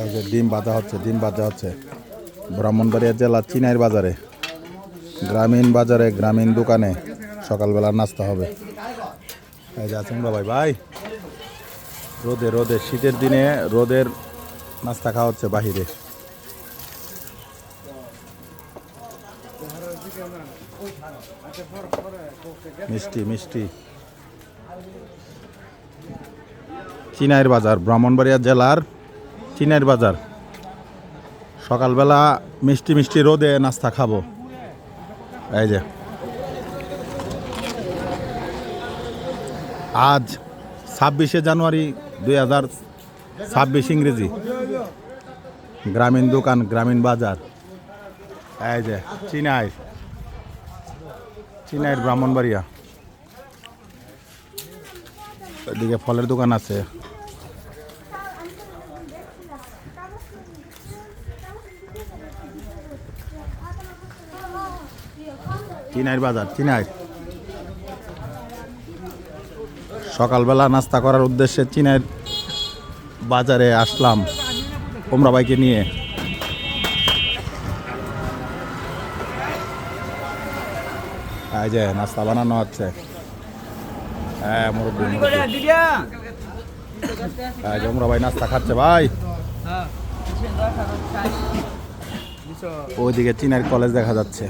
এই যে ডিম ভাজা হচ্ছে ব্রাহ্মণবাড়িয়া জেলা চিনাইর বাজারে, গ্রামীণ দোকানে সকালবেলা নাস্তা হবে। এই যে আছেন ভাই রোদে শীতের দিনে রোদের নাস্তা খাওয়া হচ্ছে বাহিরে। মিষ্টি চিনাইর বাজার, ব্রাহ্মণবাড়িয়া জেলার চিনাইর বাজার। সকালবেলা মিষ্টি রোদে নাস্তা খাবো। এই যে আজ 26শে জানুয়ারি 2026 ইংরেজি। গ্রামীণ দোকান, গ্রামীণ বাজার। এই যে চিনাইর ব্রাহ্মণবাড়িয়া। এদিকে ফলের দোকান আছে। চিনাইর বাজার, সকালবেলা নাস্তা করার উদ্দেশ্যে চিনাইর বাজারে আসলাম ওমরা ভাইকে নিয়ে। এই যে নাস্তা বানানো হচ্ছে। হ্যাঁ মুরব্বী ওমরা ভাই নাস্তা খাচ্ছে ভাই। ওইদিকে চিনাইর কলেজ দেখা যাচ্ছে।